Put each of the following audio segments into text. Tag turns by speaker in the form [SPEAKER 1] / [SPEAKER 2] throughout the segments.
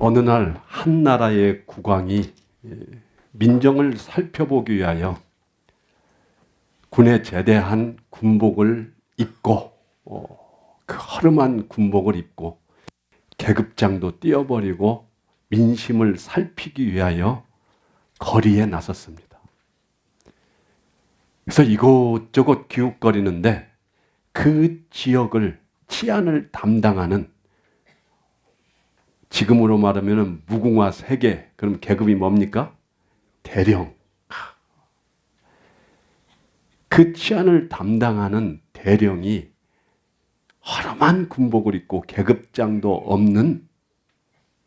[SPEAKER 1] 어느 날 한 나라의 국왕이 민정을 살펴보기 위하여 군에 제대한 군복을 입고 그 허름한 군복을 입고 계급장도 띄어버리고 민심을 살피기 위하여 거리에 나섰습니다. 그래서 이곳저곳 기웃거리는데 그 지역을 치안을 담당하는, 지금으로 말하면 무궁화 세계, 그럼 계급이 뭡니까? 대령. 그 치안을 담당하는 대령이 허름한 군복을 입고 계급장도 없는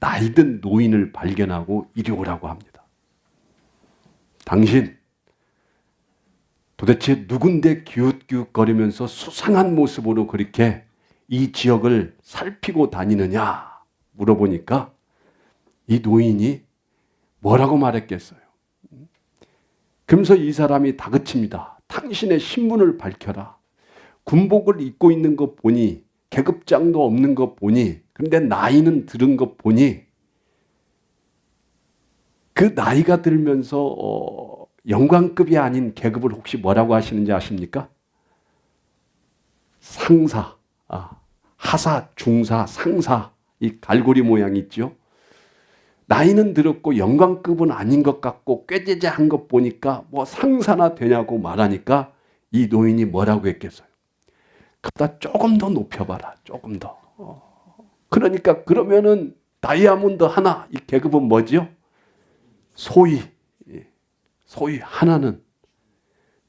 [SPEAKER 1] 나이든 노인을 발견하고 이리 오라고 합니다. 당신 도대체 누군데 기웃기웃거리면서 수상한 모습으로 그렇게 이 지역을 살피고 다니느냐 물어보니까 이 노인이 뭐라고 말했겠어요? 그러면서 이 사람이 다그칩니다. 당신의 신분을 밝혀라. 군복을 입고 있는 것 보니, 계급장도 없는 것 보니, 그런데 나이는 들은 것 보니, 그 나이가 들면서 영관급이 아닌 계급을 혹시 뭐라고 하시는지 아십니까? 상사, 하사, 중사, 상사, 이 갈고리 모양 있죠? 나이는 들었고 영관급은 아닌 것 같고 꾀죄죄한 것 보니까 뭐 상사나 되냐고 말하니까 이 노인이 뭐라고 했겠어요? 그보다 조금 더 높여봐라. 조금 더. 그러니까 그러면은 다이아몬드 하나, 이 계급은 뭐죠? 소위 하나는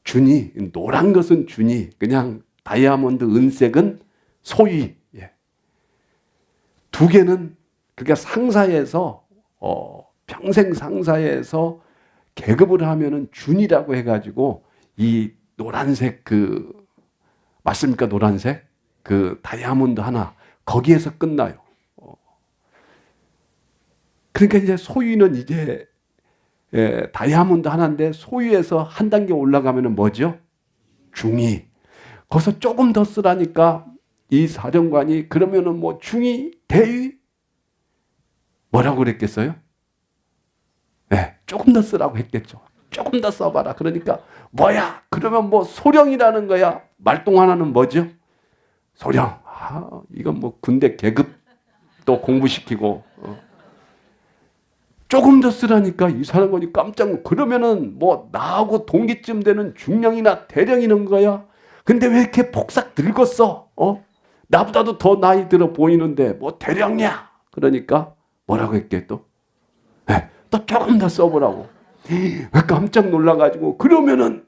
[SPEAKER 1] 준이, 노란 것은 준이, 그냥 다이아몬드 은색은 소위. 두 개는 그러니까 상사에서 평생 상사에서 계급을 하면은 준이라고 해가지고 이 노란색 맞습니까? 노란색 그 다이아몬드 하나 거기에서 끝나요. 그러니까 이제 소위는 이제 다이아몬드 하나인데 소위에서 한 단계 올라가면은 뭐죠? 중위. 거기서 조금 더 쓰라니까 이 사령관이 그러면은 뭐 중위, 대위 뭐라고 그랬겠어요? 조금 더 쓰라고 했겠죠. 조금 더 써봐라. 그러니까 뭐야? 그러면 뭐 소령이라는 거야. 말동 하나는 뭐죠? 소령. 이건 뭐 군대 계급도 공부시키고. 조금 더 쓰라니까 이 사람이 깜짝, 그러면은 뭐 나하고 동기쯤 되는 중령이나 대령이는 거야. 근데 왜 이렇게 폭삭 늙었어? 나보다도 더 나이 들어 보이는데 뭐 대령이야. 그러니까 뭐라고 했게 또? 또 조금 더 써보라고. 깜짝 놀라가지고 그러면은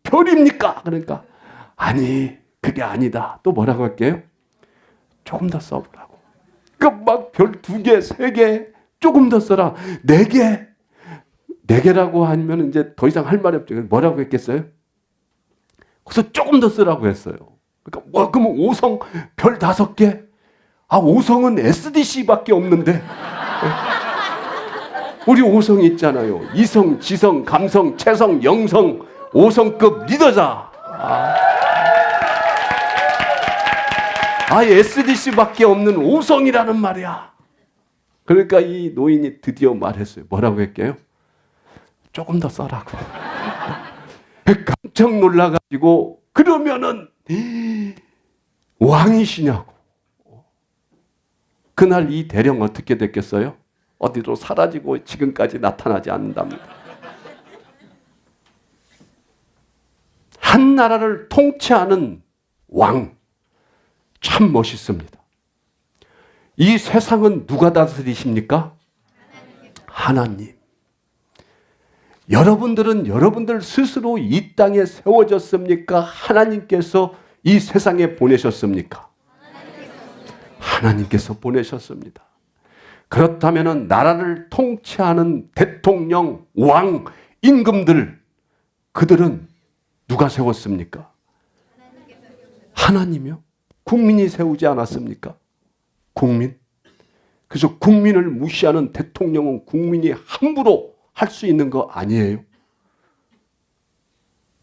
[SPEAKER 1] 별입니까? 그러니까 아니 그게 아니다. 또 뭐라고 할게요? 조금 더 써보라고. 그러니까 막 별 2개, 3개 조금 더 써라. 4개. 4개라고 하면 이제 더 이상 할 말이 없죠. 뭐라고 했겠어요? 그래서 조금 더 쓰라고 했어요. 그러니까 그러면 5성 별 5개? 5성은 SDC밖에 없는데. 우리 5성이 있잖아요. 이성, 지성, 감성, 체성, 영성, 5성급 리더자. SDC밖에 없는 5성이라는 말이야. 그러니까 이 노인이 드디어 말했어요. 뭐라고 했게요? 조금 더 써라고. 깜짝 놀라가지고 그러면은 왕이시냐고. 그날 이 대령 어떻게 됐겠어요? 어디로 사라지고 지금까지 나타나지 않는답니다. 한 나라를 통치하는 왕, 참 멋있습니다. 이 세상은 누가 다스리십니까? 하나님. 여러분들은 여러분들 스스로 이 땅에 세워졌습니까? 하나님께서 이 세상에 보내셨습니까? 하나님께서 보내셨습니다. 그렇다면 나라를 통치하는 대통령, 왕, 임금들, 그들은 누가 세웠습니까? 하나님이요? 국민이 세우지 않았습니까? 국민? 그래서 국민을 무시하는 대통령은 국민이 함부로 할 수 있는 거 아니에요?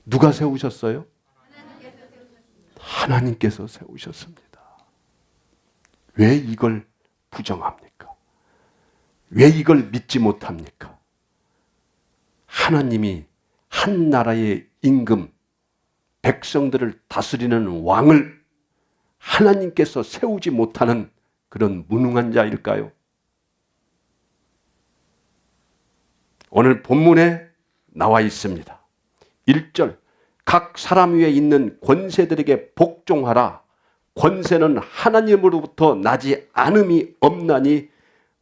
[SPEAKER 1] 누가 세우셨어요? 하나님께서 세우셨습니다. 왜 이걸 부정합니까? 왜 이걸 믿지 못합니까? 하나님이 한 나라의 임금, 백성들을 다스리는 왕을 하나님께서 세우지 못하는 그런 무능한 자일까요? 오늘 본문에 나와 있습니다. 1절, 각 사람 위에 있는 권세들에게 복종하라. 권세는 하나님으로부터 나지 않음이 없나니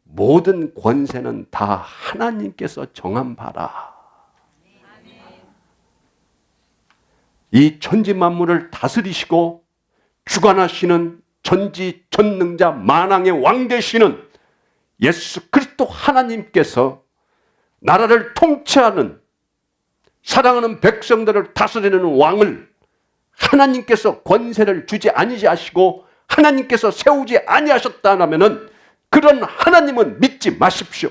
[SPEAKER 1] 모든 권세는 다 하나님께서 정한 바라. 이 천지 만물을 다스리시고 주관하시는 전지전능자 만왕의 왕 되시는 예수 그리스도 하나님께서 나라를 통치하는 사랑하는 백성들을 다스리는 왕을 하나님께서 권세를 주지 아니하시고 하나님께서 세우지 아니하셨다면은 그런 하나님은 믿지 마십시오.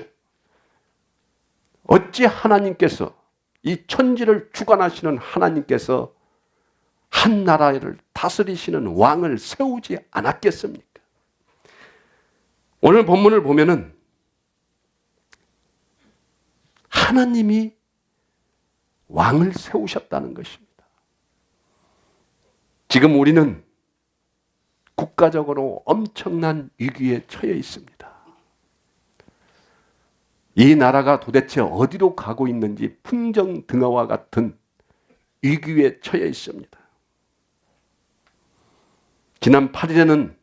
[SPEAKER 1] 어찌 하나님께서 이 천지를 주관하시는 하나님께서 한 나라를 다스리시는 왕을 세우지 않았겠습니까? 오늘 본문을 보면은 하나님이 왕을 세우셨다는 것입니다. 지금 우리는 국가적으로 엄청난 위기에 처해 있습니다. 이 나라가 도대체 어디로 가고 있는지 풍정등화와 같은 위기에 처해 있습니다. 지난 8일에는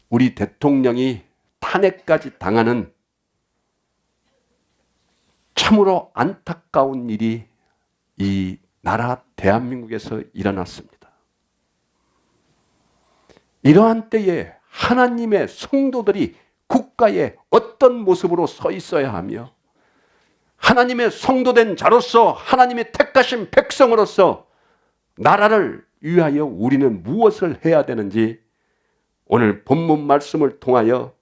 [SPEAKER 1] 우리 대통령이 탄핵까지 당하는 참으로 안타까운 일이 이 나라 대한민국에서 일어났습니다. 이러한 때에 하나님의 성도들이 국가에 어떤 모습으로 서 있어야 하며 하나님의 성도된 자로서 하나님의 택하신 백성으로서 나라를 위하여 우리는 무엇을 해야 되는지 오늘 본문 말씀을 통하여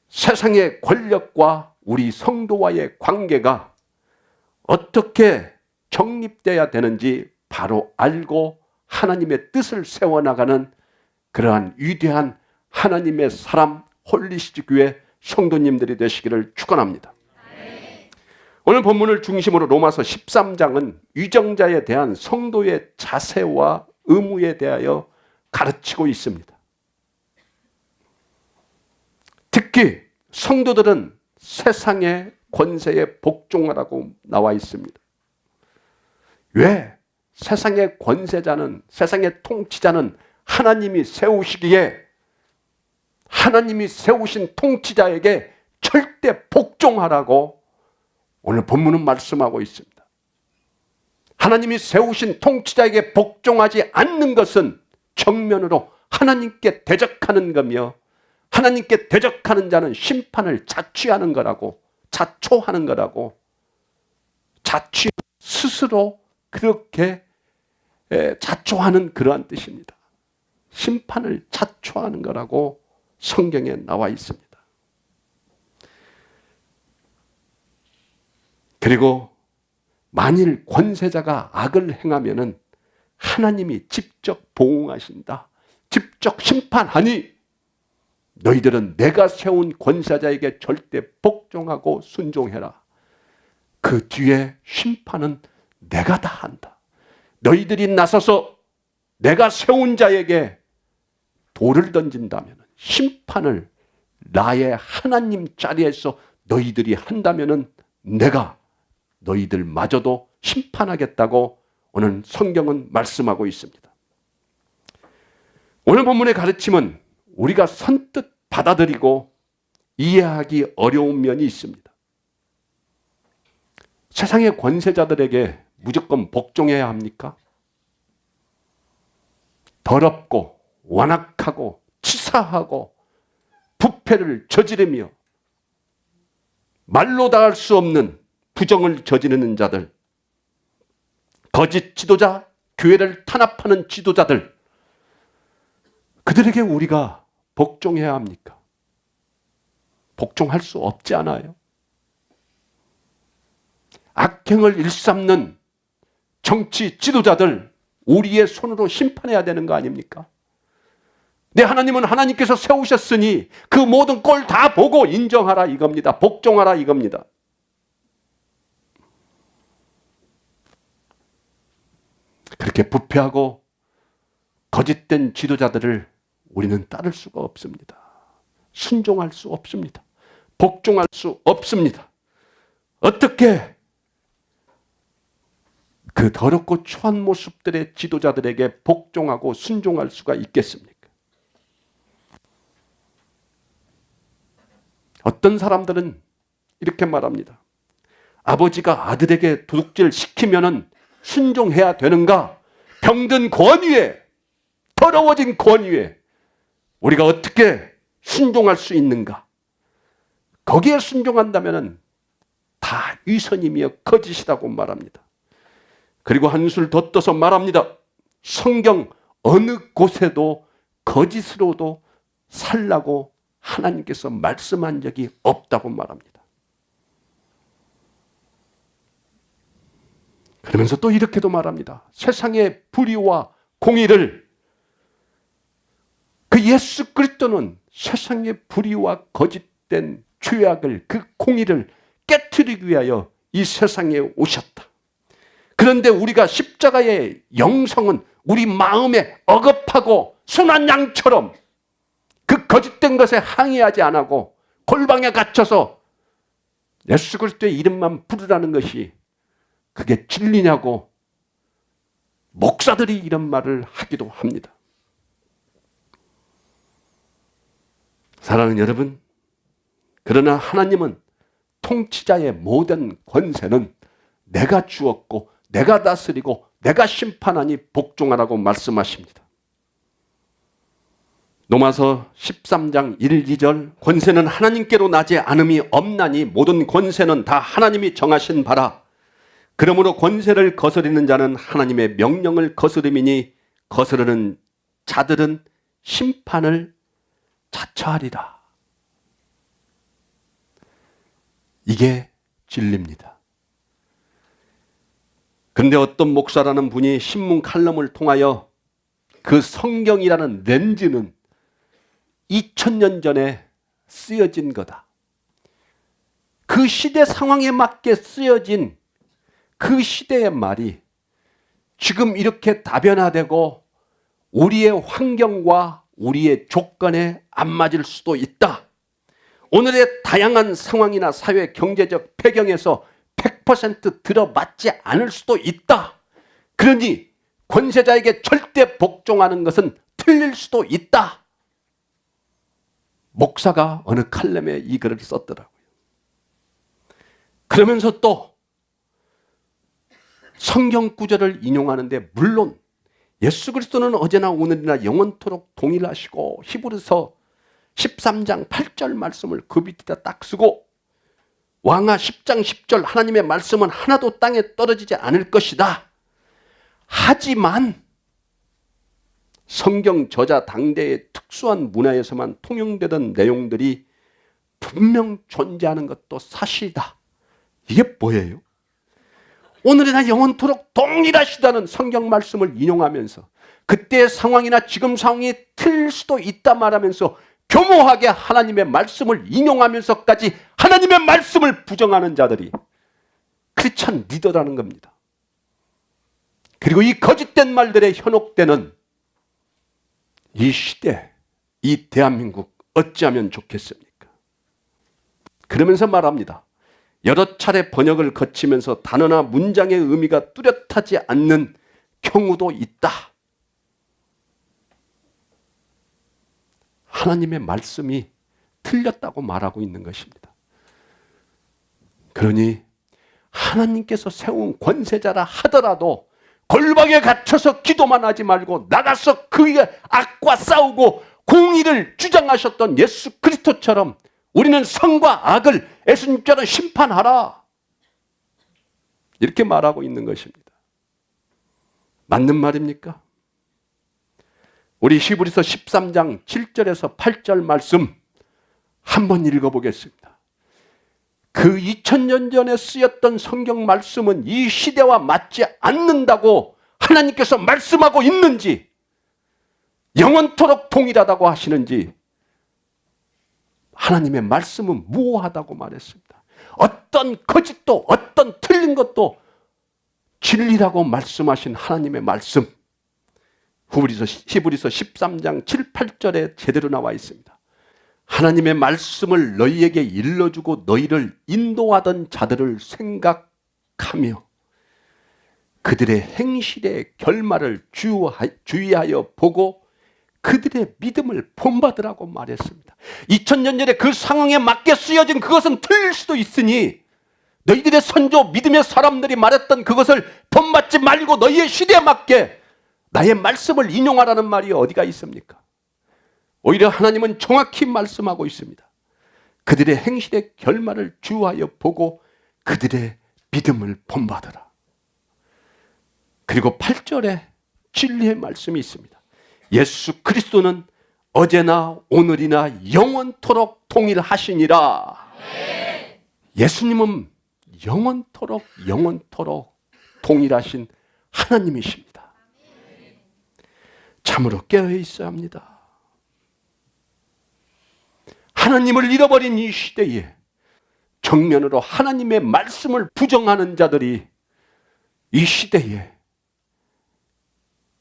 [SPEAKER 1] 세상의 권력과 우리 성도와의 관계가 어떻게 정립돼야 되는지 바로 알고 하나님의 뜻을 세워나가는 그러한 위대한 하나님의 사람 홀리시티 교회 성도님들이 되시기를 축원합니다. 오늘 본문을 중심으로 로마서 13장은 위정자에 대한 성도의 자세와 의무에 대하여 가르치고 있습니다. 특히 성도들은 세상의 권세에 복종하라고 나와 있습니다. 왜? 세상의 권세자는, 세상의 통치자는 하나님이 세우시기에 하나님이 세우신 통치자에게 절대 복종하라고 오늘 본문은 말씀하고 있습니다. 하나님이 세우신 통치자에게 복종하지 않는 것은 정면으로 하나님께 대적하는 거며 하나님께 대적하는 자는 심판을 자취하는 거라고, 자초하는 거라고, 자취 스스로 그렇게 자초하는 그러한 뜻입니다. 심판을 자초하는 거라고 성경에 나와 있습니다. 그리고 만일 권세자가 악을 행하면은 하나님이 직접 보응하신다. 직접 심판하니 너희들은 내가 세운 권세자에게 절대 복종하고 순종해라. 그 뒤에 심판은 내가 다 한다. 너희들이 나서서 내가 세운 자에게 돌을 던진다면 심판을 나의 하나님 자리에서 너희들이 한다면 내가 너희들마저도 심판하겠다고 오늘 성경은 말씀하고 있습니다. 오늘 본문의 가르침은 우리가 선뜻 받아들이고 이해하기 어려운 면이 있습니다. 세상의 권세자들에게 무조건 복종해야 합니까? 더럽고 완악하고 치사하고 부패를 저지르며 말로 다 할 수 없는 부정을 저지르는 자들, 거짓 지도자, 교회를 탄압하는 지도자들, 그들에게 우리가 복종해야 합니까? 복종할 수 없지 않아요? 악행을 일삼는 정치 지도자들, 우리의 손으로 심판해야 되는 거 아닙니까? 내 하나님은 하나님께서 세우셨으니 그 모든 꼴 다 보고 인정하라 이겁니다. 복종하라 이겁니다. 그렇게 부패하고 거짓된 지도자들을 우리는 따를 수가 없습니다. 순종할 수 없습니다. 복종할 수 없습니다. 어떻게 그 더럽고 추한 모습들의 지도자들에게 복종하고 순종할 수가 있겠습니까? 어떤 사람들은 이렇게 말합니다. 아버지가 아들에게 도둑질 시키면은 순종해야 되는가? 병든 권위에, 더러워진 권위에 우리가 어떻게 순종할 수 있는가? 거기에 순종한다면은 다 위선이며 거짓이라고 말합니다. 그리고 한술 더 떠서 말합니다. 성경 어느 곳에도 거짓으로도 살라고 하나님께서 말씀한 적이 없다고 말합니다. 그러면서 또 이렇게도 말합니다. 세상의 불의와 공의를, 그 예수 그리스도는 세상의 불의와 거짓된 죄악을, 그 공의를 깨트리기 위하여 이 세상에 오셨다. 그런데 우리가 십자가의 영성은 우리 마음에 억압하고 순한 양처럼 그 거짓된 것에 항의하지 않고 골방에 갇혀서 예수 그리스도의 이름만 부르라는 것이 그게 진리냐고 목사들이 이런 말을 하기도 합니다. 사랑하는 여러분, 그러나 하나님은 통치자의 모든 권세는 내가 주었고 내가 다스리고 내가 심판하니 복종하라고 말씀하십니다. 로마서 13장 1, 2절 권세는 하나님께로 나지 않음이 없나니 모든 권세는 다 하나님이 정하신 바라. 그러므로 권세를 거스리는 자는 하나님의 명령을 거스름이니 거스르는 자들은 심판을 자처하리라. 이게 진리입니다. 그런데 어떤 목사라는 분이 신문 칼럼을 통하여 그 성경이라는 렌즈는 2000년 전에 쓰여진 거다. 그 시대 상황에 맞게 쓰여진 그 시대의 말이 지금 이렇게 다변화되고 우리의 환경과 우리의 조건에 안 맞을 수도 있다. 오늘의 다양한 상황이나 사회 경제적 배경에서 100% 들어맞지 않을 수도 있다. 그러니 권세자에게 절대 복종하는 것은 틀릴 수도 있다. 목사가 어느 칼럼에 이 글을 썼더라고요. 그러면서 또 성경 구절을 인용하는데 물론 예수 그리스도는 어제나 오늘이나 영원토록 동일하시고 히브리서 13장 8절 말씀을 그 밑에다 딱 쓰고 왕하 10장 10절 하나님의 말씀은 하나도 땅에 떨어지지 않을 것이다. 하지만 성경 저자 당대의 특수한 문화에서만 통용되던 내용들이 분명 존재하는 것도 사실이다. 이게 뭐예요? 오늘이나 영원토록 동일하시다는 성경 말씀을 인용하면서 그때의 상황이나 지금 상황이 틀릴 수도 있다 말하면서 교모하게 하나님의 말씀을 인용하면서까지 하나님의 말씀을 부정하는 자들이 크리스찬 리더라는 겁니다. 그리고 이 거짓된 말들에 현혹되는 이 시대, 이 대한민국 어찌하면 좋겠습니까? 그러면서 말합니다. 여러 차례 번역을 거치면서 단어나 문장의 의미가 뚜렷하지 않는 경우도 있다. 하나님의 말씀이 틀렸다고 말하고 있는 것입니다. 그러니 하나님께서 세운 권세자라 하더라도 골방에 갇혀서 기도만 하지 말고 나가서 그의 악과 싸우고 공의를 주장하셨던 예수 그리스도처럼 우리는 선과 악을 예수님처럼 심판하라. 이렇게 말하고 있는 것입니다. 맞는 말입니까? 우리 히브리서 13장 7절에서 8절 말씀 한번 읽어보겠습니다. 그 2000년 전에 쓰였던 성경 말씀은 이 시대와 맞지 않는다고 하나님께서 말씀하고 있는지 영원토록 동일하다고 하시는지 하나님의 말씀은 무오하다고 말했습니다. 어떤 거짓도 어떤 틀린 것도 진리라고 말씀하신 하나님의 말씀, 히브리서 13장 7, 8절에 제대로 나와 있습니다. 하나님의 말씀을 너희에게 일러주고 너희를 인도하던 자들을 생각하며 그들의 행실의 결말을 주의하여 보고 그들의 믿음을 본받으라고 말했습니다. 2000년 전에 그 상황에 맞게 쓰여진 그것은 틀릴 수도 있으니 너희들의 선조 믿음의 사람들이 말했던 그것을 본받지 말고 너희의 시대에 맞게 나의 말씀을 인용하라는 말이 어디가 있습니까? 오히려 하나님은 정확히 말씀하고 있습니다. 그들의 행실의 결말을 주의하여 보고 그들의 믿음을 본받으라. 그리고 8절에 진리의 말씀이 있습니다. 예수 그리스도는 어제나 오늘이나 영원토록 동일하시니라. 예수님은 영원토록 동일하신 하나님이십니다. 참으로 깨어 있어야 합니다. 하나님을 잃어버린 이 시대에 정면으로 하나님의 말씀을 부정하는 자들이 이 시대에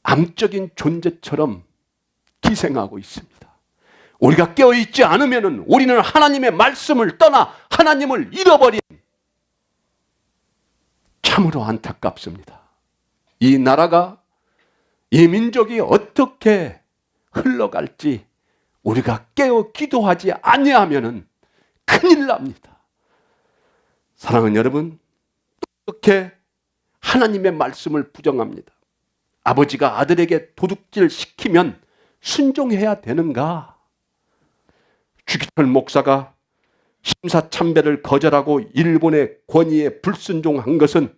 [SPEAKER 1] 암적인 존재처럼 기생하고 있습니다. 우리가 깨어있지 않으면 우리는 하나님의 말씀을 떠나 하나님을 잃어버린, 참으로 안타깝습니다. 이 나라가, 이 민족이 어떻게 흘러갈지 우리가 깨어 기도하지 아니하면 큰일 납니다. 사랑하는 여러분, 어떻게 하나님의 말씀을 부정합니다. 아버지가 아들에게 도둑질 시키면 순종해야 되는가? 주기철 목사가 심사참배를 거절하고 일본의 권위에 불순종한 것은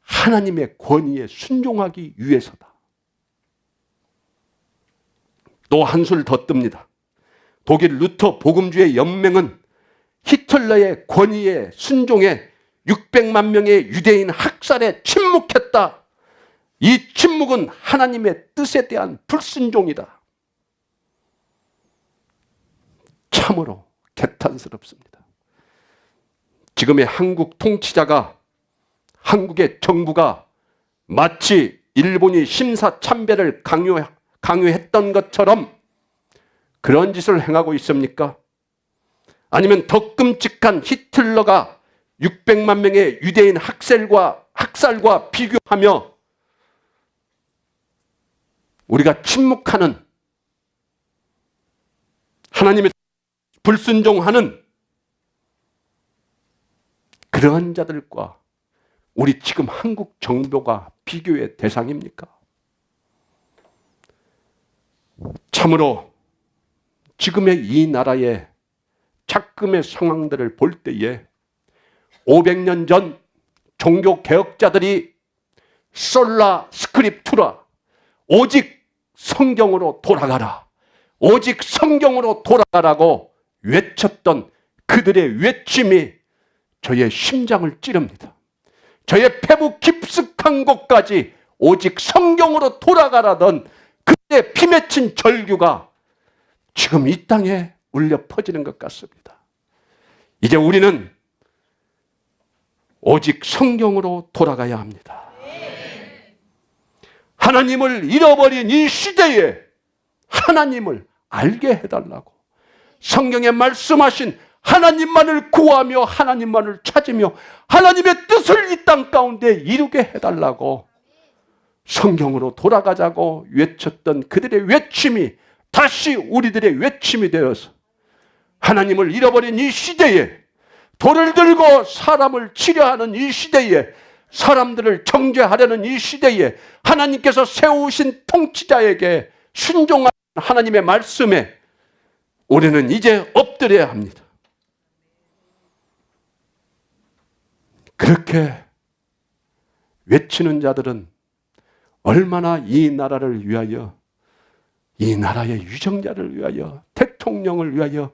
[SPEAKER 1] 하나님의 권위에 순종하기 위해서다. 또 한술 더 뜹니다. 독일 루터 복음주의 연맹은 히틀러의 권위에 순종해 600만 명의 유대인 학살에 침묵했다. 이 침묵은 하나님의 뜻에 대한 불순종이다. 참으로 개탄스럽습니다. 지금의 한국 통치자가, 한국의 정부가 마치 일본이 심사참배를 강요했던 것처럼 그런 짓을 행하고 있습니까? 아니면 더 끔찍한 히틀러가 600만 명의 유대인 학살과 비교하며 우리가 침묵하는, 하나님의 불순종하는 그러한 자들과 우리 지금 한국 정부가 비교의 대상입니까? 참으로 지금의 이 나라의 작금의 상황들을 볼 때에 500년 전 종교개혁자들이 솔라 스크립투라, 오직 성경으로 돌아가라, 오직 성경으로 돌아가라고 외쳤던 그들의 외침이 저의 심장을 찌릅니다. 저의 폐부 깊숙한 곳까지 오직 성경으로 돌아가라던 그들의 피 맺힌 절규가 지금 이 땅에 울려 퍼지는 것 같습니다. 이제 우리는 오직 성경으로 돌아가야 합니다. 하나님을 잃어버린 이 시대에 하나님을 알게 해달라고, 성경에 말씀하신 하나님만을 구하며 하나님만을 찾으며 하나님의 뜻을 이 땅 가운데 이루게 해달라고 성경으로 돌아가자고 외쳤던 그들의 외침이 다시 우리들의 외침이 되어서 하나님을 잃어버린 이 시대에, 돌을 들고 사람을 치려하는 이 시대에, 사람들을 정죄하려는 이 시대에 하나님께서 세우신 통치자에게 순종하는 하나님의 말씀에 우리는 이제 엎드려야 합니다. 그렇게 외치는 자들은 얼마나 이 나라를 위하여, 이 나라의 유정자를 위하여, 대통령을 위하여,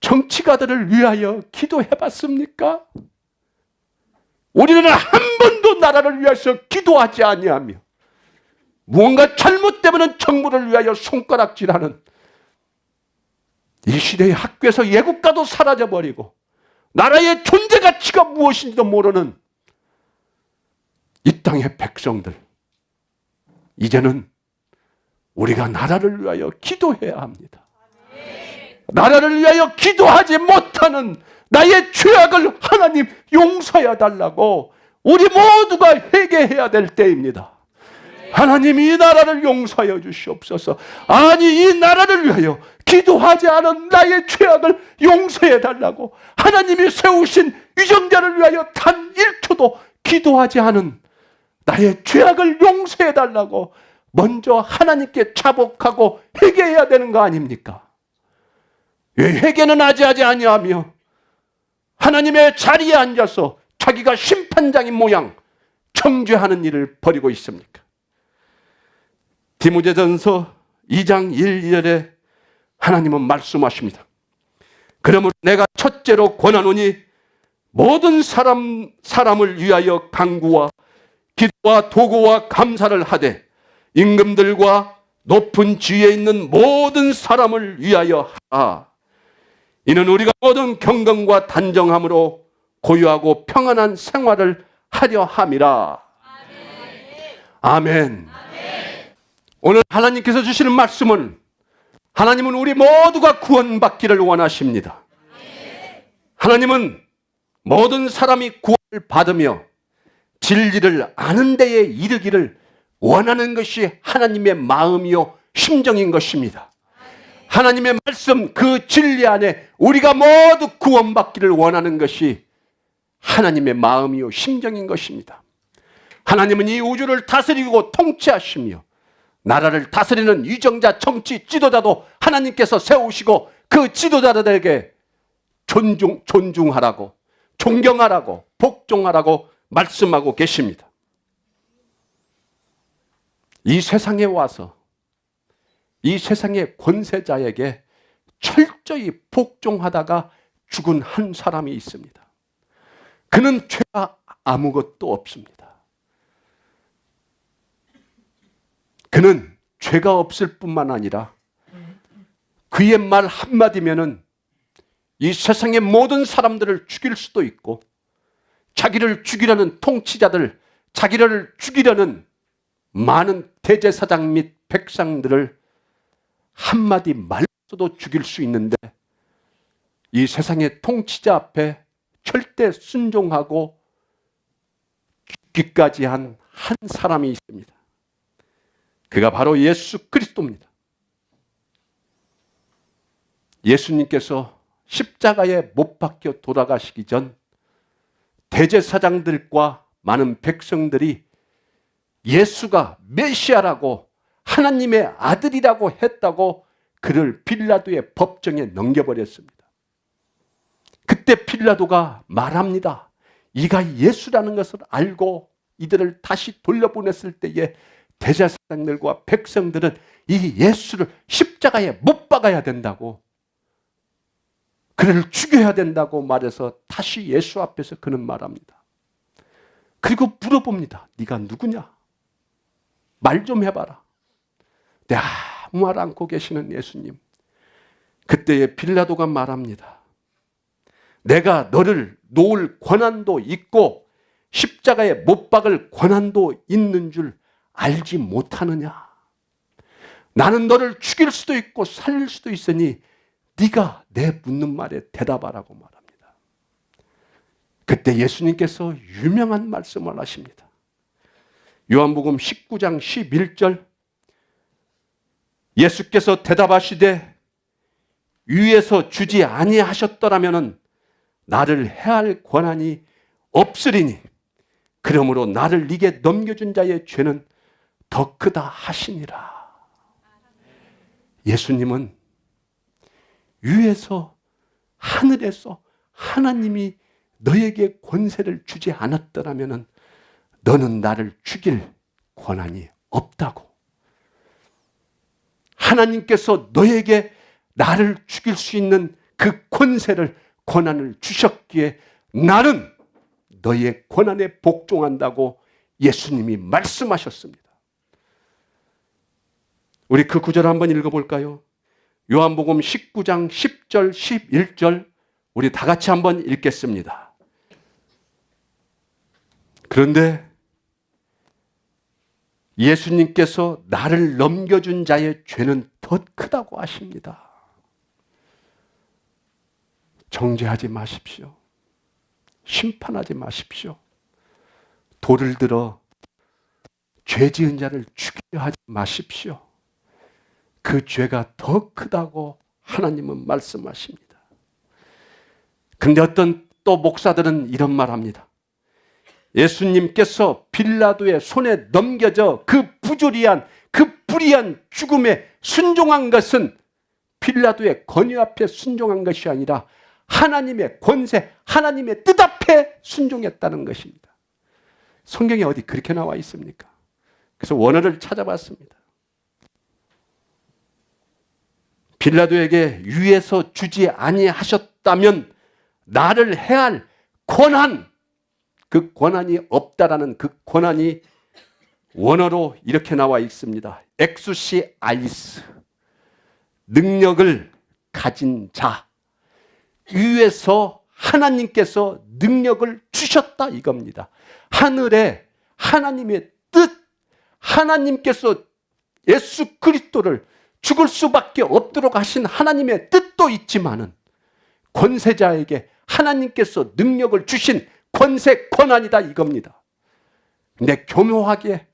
[SPEAKER 1] 정치가들을 위하여 기도해봤습니까? 우리는 한 번도 나라를 위해서 기도하지 아니하며 무언가 잘못되면 정부를 위하여 손가락질하는 이 시대의 학교에서 예국가도 사라져버리고 나라의 존재 가치가 무엇인지도 모르는 이 땅의 백성들, 이제는 우리가 나라를 위하여 기도해야 합니다. 나라를 위하여 기도하지 못하는 나의 죄악을 하나님 용서해 달라고 우리 모두가 회개해야 될 때입니다. 하나님, 이 나라를 용서하여 주시옵소서. 아니, 이 나라를 위하여 기도하지 않은 나의 죄악을 용서해 달라고 하나님이 세우신 위정자를 위하여 단 1초도 기도하지 않은 나의 죄악을 용서해 달라고 먼저 하나님께 자복하고 회개해야 되는 거 아닙니까? 왜 회개는 하지 아니하며 하나님의 자리에 앉아서 자기가 심판장인 모양 정죄하는 일을 벌이고 있습니까? 디모데전서 2장 1절에 하나님은 말씀하십니다. 그러므로 내가 첫째로 권하노니 모든 사람을 위하여 간구와 기도와 도구와 감사를 하되 임금들과 높은 지위에 있는 모든 사람을 위하여 하라. 이는 우리가 모든 경건과 단정함으로 고요하고 평안한 생활을 하려 함이라. 아멘. 오늘 하나님께서 주시는 말씀은 하나님은 우리 모두가 구원받기를 원하십니다. 하나님은 모든 사람이 구원을 받으며 진리를 아는 데에 이르기를 원하는 것이 하나님의 마음이요 심정인 것입니다. 하나님의 말씀, 그 진리 안에 우리가 모두 구원받기를 원하는 것이 하나님의 마음이요 심정인 것입니다. 하나님은 이 우주를 다스리고 통치하시며 나라를 다스리는 위정자, 정치 지도자도 하나님께서 세우시고 그 지도자들에게 존중하라고, 존경하라고, 복종하라고 말씀하고 계십니다. 이 세상에 와서 이 세상의 권세자에게 철저히 복종하다가 죽은 한 사람이 있습니다. 그는 죄가 아무것도 없습니다. 그는 죄가 없을 뿐만 아니라 그의 말 한마디면은 이 세상의 모든 사람들을 죽일 수도 있고 자기를 죽이려는 통치자들, 자기를 죽이려는 많은 대제사장 및 백성들을 한마디 말로도 죽일 수 있는데 이 세상의 통치자 앞에 절대 순종하고 죽기까지 한 사람이 있습니다. 그가 바로 예수 그리스도입니다. 예수님께서 십자가에 못 박혀 돌아가시기 전 대제사장들과 많은 백성들이 예수가 메시아라고 하나님의 아들이라고 했다고 그를 빌라도의 법정에 넘겨버렸습니다. 그때 빌라도가 말합니다. 이가 예수라는 것을 알고 이들을 다시 돌려보냈을 때에 대제사장들과 백성들은 이 예수를 십자가에 못 박아야 된다고, 그를 죽여야 된다고 말해서 다시 예수 앞에서 그는 말합니다. 그리고 물어봅니다. 네가 누구냐? 말 좀 해봐라. 네, 아무 말 않고 계시는 예수님. 그때에 빌라도가 말합니다. 내가 너를 놓을 권한도 있고 십자가에 못 박을 권한도 있는 줄 알지 못하느냐? 나는 너를 죽일 수도 있고 살릴 수도 있으니 네가 내 묻는 말에 대답하라고 말합니다. 그때 예수님께서 유명한 말씀을 하십니다. 요한복음 19장 11절 예수께서 대답하시되 위에서 주지 아니하셨더라면 나를 해할 권한이 없으리니 그러므로 나를 네게 넘겨준 자의 죄는 더 크다 하시니라. 예수님은 위에서 하늘에서 하나님이 너에게 권세를 주지 않았더라면 너는 나를 죽일 권한이 없다고. 하나님께서 너에게 나를 죽일 수 있는 그 권한을 주셨기에 나는 너의 권한에 복종한다고 예수님이 말씀하셨습니다. 우리 그 구절 한번 읽어볼까요? 요한복음 19장 10절 11절 우리 다 같이 한번 읽겠습니다. 그런데 예수님께서 나를 넘겨준 자의 죄는 더 크다고 하십니다. 정죄하지 마십시오. 심판하지 마십시오. 돌을 들어 죄 지은 자를 죽이려 하지 마십시오. 그 죄가 더 크다고 하나님은 말씀하십니다. 근데 어떤 또 목사들은 이런 말 합니다. 예수님께서 빌라도의 손에 넘겨져 그 부조리한, 그 불의한 죽음에 순종한 것은 빌라도의 권위 앞에 순종한 것이 아니라 하나님의 권세, 하나님의 뜻 앞에 순종했다는 것입니다. 성경에 어디 그렇게 나와 있습니까? 그래서 원어를 찾아봤습니다. 빌라도에게 유에서 주지 아니하셨다면 나를 해할 권한, 그 권한이 없다라는 그 권한이 원어로 이렇게 나와 있습니다. 엑수시 아이스, 능력을 가진 자. 위에서 하나님께서 능력을 주셨다 이겁니다. 하늘에 하나님의 뜻, 하나님께서 예수 그리스도를 죽을 수밖에 없도록 하신 하나님의 뜻도 있지만은 권세자에게 하나님께서 능력을 주신 권세 권한이다 이겁니다. 근데 교묘하게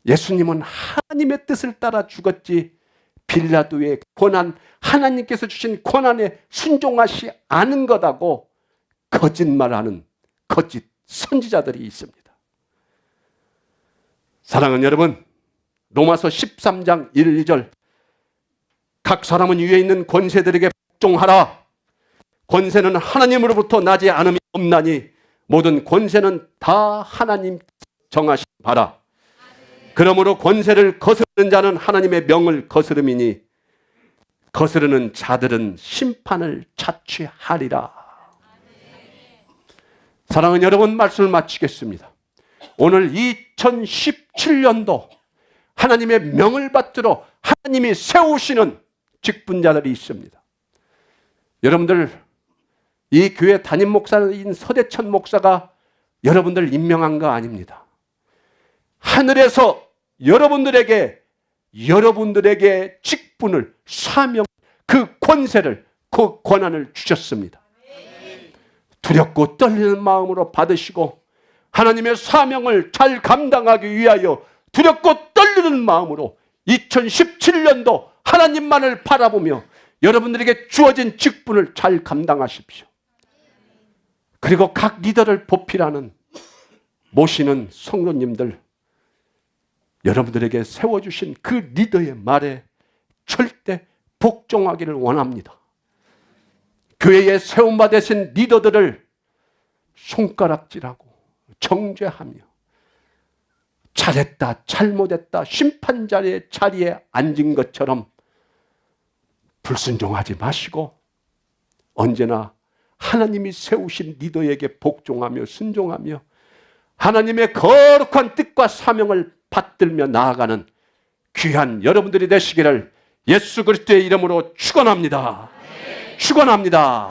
[SPEAKER 1] 예수님은 하나님의 뜻을 따라 죽었지 빌라도의 권한, 하나님께서 주신 권한에 순종하지 않은 것하고 거짓말하는 거짓 선지자들이 있습니다. 사랑하는 여러분, 로마서 13장 1, 2절 각 사람은 위에 있는 권세들에게 복종하라. 권세는 하나님으로부터 나지 않음이 없나니 모든 권세는 다 하나님 정하신 바라. 그러므로 권세를 거스르는 자는 하나님의 명을 거스름이니 거스르는 자들은 심판을 자취하리라. 사랑하는 여러분, 말씀을 마치겠습니다. 오늘 2017년도 하나님의 명을 받들어 하나님이 세우시는 직분자들이 있습니다. 여러분들, 이 교회 담임 목사인 서대천 목사가 여러분들 임명한 거 아닙니다. 하늘에서 여러분들에게 직분을, 사명, 그 권세를, 그 권한을 주셨습니다. 두렵고 떨리는 마음으로 받으시고 하나님의 사명을 잘 감당하기 위하여 두렵고 떨리는 마음으로 2017년도 하나님만을 바라보며 여러분들에게 주어진 직분을 잘 감당하십시오. 그리고 각 리더를 보필하는 모시는 성도님들, 여러분들에게 세워주신 그 리더의 말에 절대 복종하기를 원합니다. 교회에 세움받으신 리더들을 손가락질하고 정죄하며 잘했다 잘못했다 심판자의 자리에 앉은 것처럼 불순종하지 마시고 언제나 하나님이 세우신 리더에게 복종하며 순종하며 하나님의 거룩한 뜻과 사명을 받들며 나아가는 귀한 여러분들이 되시기를 예수 그리스도의 이름으로 축원합니다. 축원합니다.